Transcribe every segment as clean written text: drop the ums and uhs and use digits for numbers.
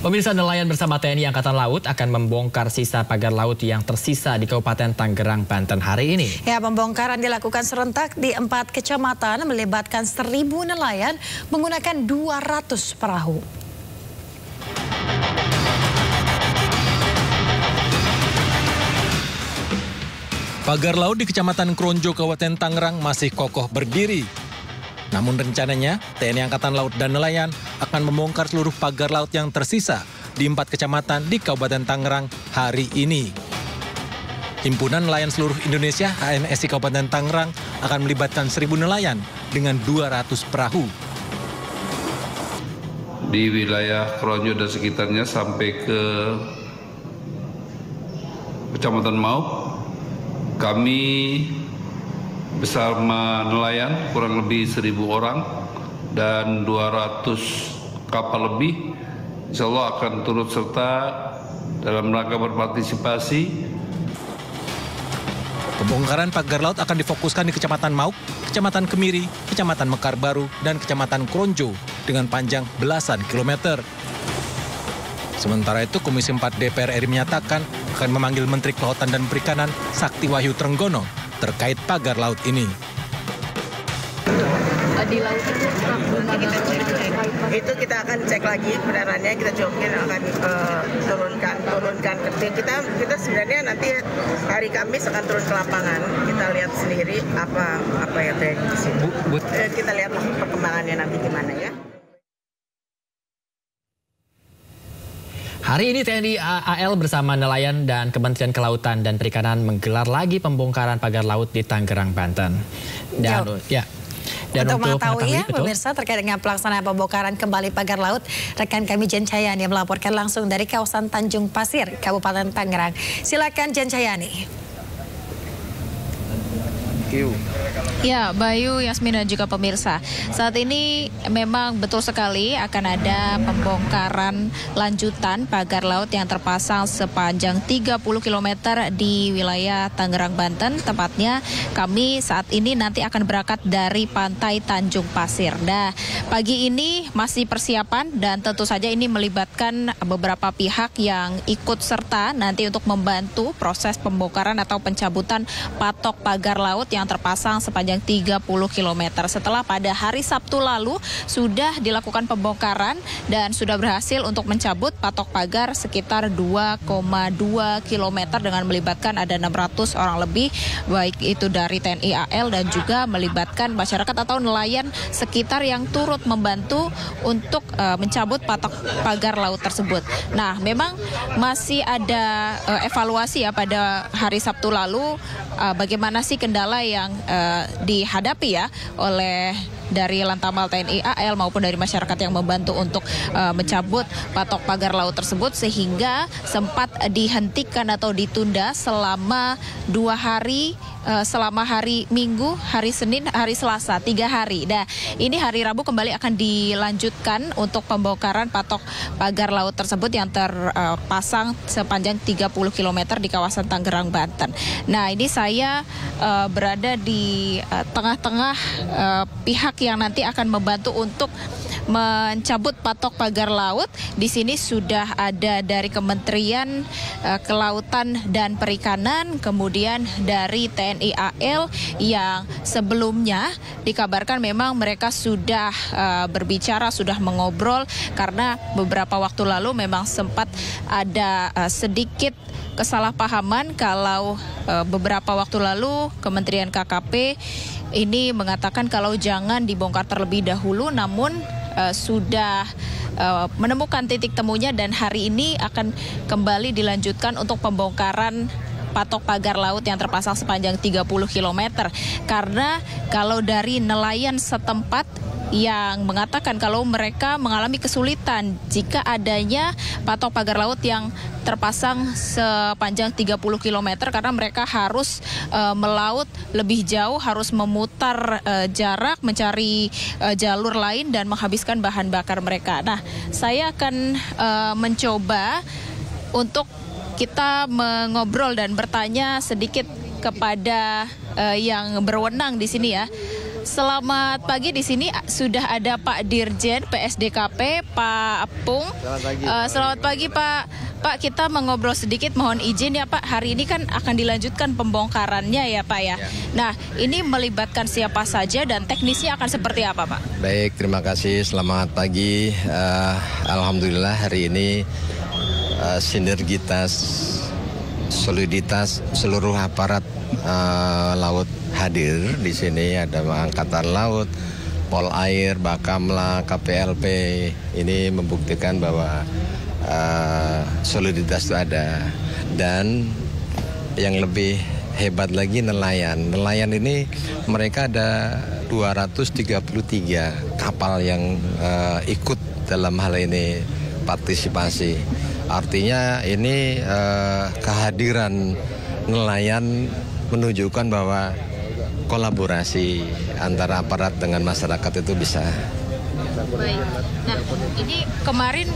Pemirsa, nelayan bersama TNI Angkatan Laut akan membongkar sisa pagar laut yang tersisa di Kabupaten Tangerang, Banten hari ini. Ya, pembongkaran dilakukan serentak di 4 kecamatan melibatkan 1.000 nelayan menggunakan 200 perahu. Pagar laut di Kecamatan Kronjo, Kabupaten Tangerang masih kokoh berdiri. Namun rencananya TNI Angkatan Laut dan nelayan akan membongkar seluruh pagar laut yang tersisa di 4 kecamatan di Kabupaten Tangerang hari ini. Himpunan Nelayan Seluruh Indonesia HNSI Kabupaten Tangerang akan melibatkan 1.000 nelayan dengan 200 perahu. Di wilayah Kronjo dan sekitarnya sampai ke Kecamatan Mauk, kami bersama nelayan kurang lebih 1.000 orang dan 200 kapal lebih, insya Allah akan turut serta dalam rangka berpartisipasi. Pembongkaran pagar laut akan difokuskan di Kecamatan Mauk, Kecamatan Kemiri, Kecamatan Mekar Baru, dan Kecamatan Kronjo dengan panjang belasan kilometer. Sementara itu, Komisi 4 DPR RI menyatakan akan memanggil Menteri Kelautan dan Perikanan Sakti Wahyu Trenggono terkait pagar laut ini. Di laut itu kita akan cek lagi kebenarannya, kita coba akan turunkan kita sebenarnya nanti hari Kamis akan turun ke lapangan, kita lihat sendiri apa yang terjadi di sini. Kita lihat perkembangannya nanti gimana ya. Hari ini TNI AL bersama nelayan dan Kementerian Kelautan dan Perikanan menggelar lagi pembongkaran pagar laut di Tangerang, Banten. Dan untuk mengetahui pemirsa terkait dengan pelaksanaan pembongkaran kembali pagar laut, rekan kami Jen Chayani melaporkan langsung dari kawasan Tanjung Pasir, Kabupaten Tangerang. Silakan Jen Chayani. Ya, Bayu, Yasmin dan juga pemirsa. Saat ini memang betul sekali akan ada pembongkaran lanjutan pagar laut yang terpasang sepanjang 30 km di wilayah Tangerang, Banten. Tepatnya kami saat ini nanti akan berangkat dari pantai Tanjung Pasir. Nah, pagi ini masih persiapan dan tentu saja ini melibatkan beberapa pihak yang ikut serta nanti untuk membantu proses pembongkaran atau pencabutan patok pagar laut yang terpasang sepanjang 30 km. Setelah pada hari Sabtu lalu sudah dilakukan pembongkaran dan sudah berhasil untuk mencabut patok pagar sekitar 2,2 km dengan melibatkan ada 600 orang lebih, baik itu dari TNI AL dan juga melibatkan masyarakat atau nelayan sekitar yang turut membantu untuk mencabut patok pagar laut tersebut. Nah, memang masih ada evaluasi ya pada hari Sabtu lalu, bagaimana sih kendala yang dihadapi ya oleh dari Lantamal TNI AL maupun dari masyarakat yang membantu untuk mencabut patok pagar laut tersebut, sehingga sempat dihentikan atau ditunda selama 2 hari, selama hari Minggu, hari Senin, hari Selasa, 3 hari. Nah, ini hari Rabu kembali akan dilanjutkan untuk pembongkaran patok pagar laut tersebut yang terpasang sepanjang 30 km di kawasan Tangerang, Banten. Nah, ini saya berada di tengah-tengah pihak yang nanti akan membantu untuk mencabut patok pagar laut. Di sini sudah ada dari Kementerian Kelautan dan Perikanan, kemudian dari TNI AL yang sebelumnya dikabarkan memang mereka sudah berbicara, sudah mengobrol karena beberapa waktu lalu memang sempat ada sedikit kesalahpahaman kalau beberapa waktu lalu Kementerian KKP ini mengatakan kalau jangan dibongkar terlebih dahulu, namun sudah menemukan titik temunya dan hari ini akan kembali dilanjutkan untuk pembongkaran patok pagar laut yang terpasang sepanjang 30 km. Karena kalau dari nelayan setempat yang mengatakan kalau mereka mengalami kesulitan jika adanya patok pagar laut yang terpasang sepanjang 30 km karena mereka harus melaut lebih jauh, harus memutar jarak, mencari jalur lain dan menghabiskan bahan bakar mereka. Nah, saya akan mencoba untuk kita mengobrol dan bertanya sedikit kepada yang berwenang di sini ya. selamat pagi. Di sini sudah ada Pak Dirjen PSDKP, Pak Apung. Selamat pagi. Selamat pagi, Pak. Pak, kita mengobrol sedikit, mohon izin ya Pak. Hari ini kan akan dilanjutkan pembongkarannya ya Pak ya. Nah, ini melibatkan siapa saja dan teknisnya akan seperti apa Pak? Baik, terima kasih. Selamat pagi. Alhamdulillah hari ini sinergitas, soliditas seluruh aparat laut hadir di sini. Ada Angkatan Laut, Polair, Bakamla, KPLP. Ini membuktikan bahwa soliditas itu ada. Dan yang lebih hebat lagi nelayan. Nelayan ini mereka ada 233 kapal yang ikut dalam hal ini partisipasi. Artinya ini kehadiran nelayan menunjukkan bahwa kolaborasi antara aparat dengan masyarakat itu bisa. Baik. Nah, ini kemarin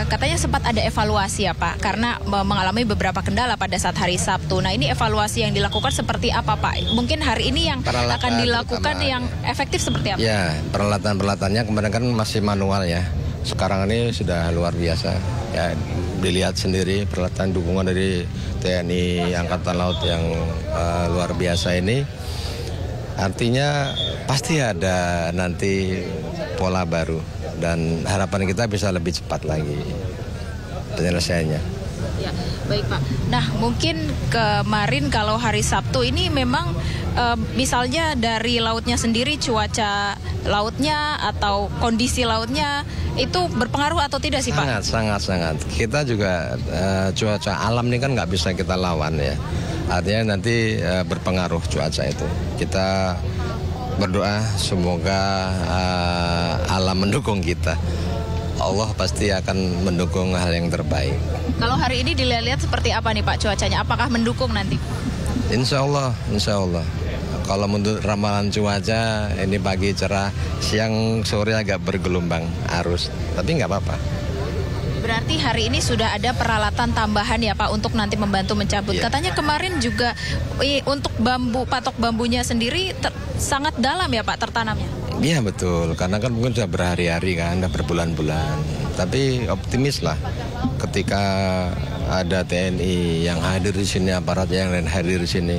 katanya sempat ada evaluasi ya Pak, karena mengalami beberapa kendala pada saat hari Sabtu. Nah, ini evaluasi yang dilakukan seperti apa Pak? Mungkin hari ini yang akan dilakukan yang efektif seperti apa? Ya, peralatan-peralatannya kemarin kan masih manual ya. Sekarang ini sudah luar biasa. Ya, dilihat sendiri peralatan dukungan dari TNI Angkatan Laut yang luar biasa ini. Artinya pasti ada nanti pola baru dan harapan kita bisa lebih cepat lagi penyelesaiannya. Ya, baik Pak. Nah, mungkin kemarin kalau hari Sabtu ini memang misalnya dari lautnya sendiri, cuaca lautnya atau kondisi lautnya itu berpengaruh atau tidak sih Pak? Sangat. Kita juga cuaca alam ini kan nggak bisa kita lawan ya. Artinya nanti berpengaruh cuaca itu. Kita berdoa semoga alam mendukung kita. Allah pasti akan mendukung hal yang terbaik. Kalau hari ini dilihat seperti apa nih Pak cuacanya? Apakah mendukung nanti? Insya Allah. Kalau menurut ramalan cuaca ini pagi cerah, siang sore agak bergelombang arus, tapi nggak apa-apa. Berarti hari ini sudah ada peralatan tambahan ya Pak untuk nanti membantu mencabut. Yeah. Katanya kemarin juga untuk bambu, patok bambunya sendiri sangat dalam ya Pak tertanamnya. Iya betul, karena kan mungkin sudah berhari-hari kan, sudah berbulan-bulan. Tapi optimis lah ketika ada TNI yang hadir di sini, aparat yang lain hadir di sini.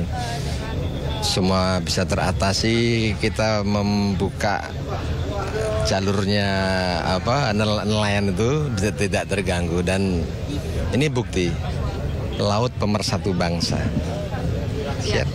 Semua bisa teratasi, kita membuka jalurnya nelayan itu tidak terganggu dan ini bukti laut pemersatu bangsa. Ya.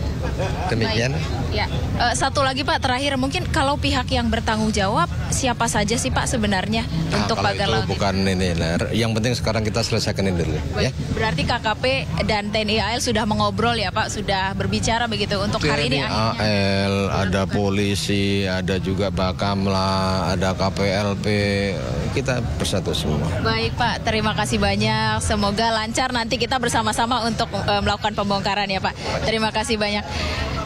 Demikian. Ya. Satu lagi Pak terakhir, mungkin kalau pihak yang bertanggung jawab siapa saja sih Pak sebenarnya untuk pagar laut? Bukan ini. Yang penting sekarang kita selesaikan ini dulu. Ya. Berarti KKP dan TNI AL sudah mengobrol ya Pak, sudah berbicara begitu untuk hari ini. TNI AL, ada polisi, ada juga Bakamla, ada KPLP, kita bersatu semua. Baik Pak, terima kasih banyak. Semoga lancar nanti kita bersama-sama untuk melakukan pembongkaran ya Pak. Terima kasih banyak.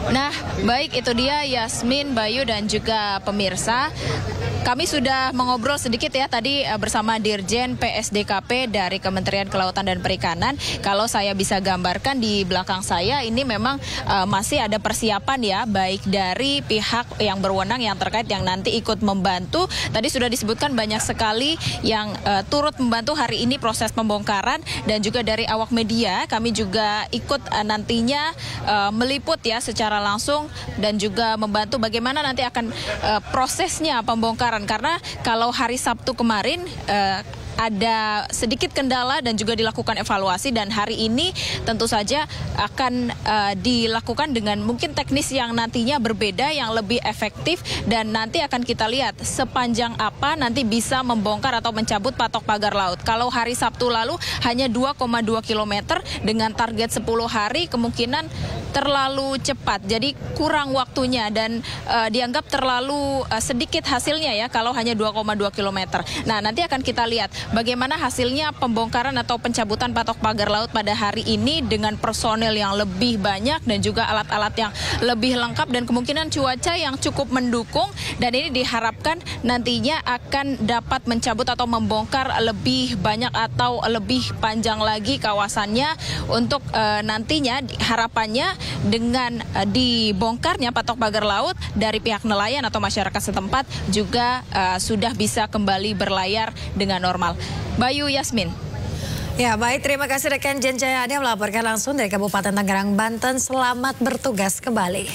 Nah, baik itu dia Yasmin, Bayu dan juga pemirsa. Kami sudah mengobrol sedikit ya tadi bersama Dirjen PSDKP dari Kementerian Kelautan dan Perikanan. Kalau saya bisa gambarkan di belakang saya ini memang masih ada persiapan ya, baik dari pihak yang berwenang yang terkait yang nanti ikut membantu. Tadi sudah disebutkan banyak sekali yang turut membantu hari ini proses pembongkaran dan juga dari awak media kami juga ikut nantinya meliput ya secara langsung dan juga membantu bagaimana nanti akan prosesnya pembongkaran, karena kalau hari Sabtu kemarin ada sedikit kendala dan juga dilakukan evaluasi, dan hari ini tentu saja akan dilakukan dengan mungkin teknis yang nantinya berbeda, yang lebih efektif, dan nanti akan kita lihat sepanjang apa nanti bisa membongkar atau mencabut patok pagar laut. Kalau hari Sabtu lalu hanya 2,2 km dengan target 10 hari kemungkinan terlalu cepat, jadi kurang waktunya dan dianggap terlalu sedikit hasilnya ya kalau hanya 2,2 km. Nah, nanti akan kita lihat bagaimana hasilnya pembongkaran atau pencabutan patok pagar laut pada hari ini dengan personel yang lebih banyak dan juga alat-alat yang lebih lengkap dan kemungkinan cuaca yang cukup mendukung, dan ini diharapkan nantinya akan dapat mencabut atau membongkar lebih banyak atau lebih panjang lagi kawasannya untuk nantinya harapannya dengan dibongkarnya patok pagar laut dari pihak nelayan atau masyarakat setempat juga sudah bisa kembali berlayar dengan normal. Bayu, Yasmin. Ya, baik, terima kasih rekan Jen Jayani melaporkan langsung dari Kabupaten Tangerang, Banten. Selamat bertugas kembali.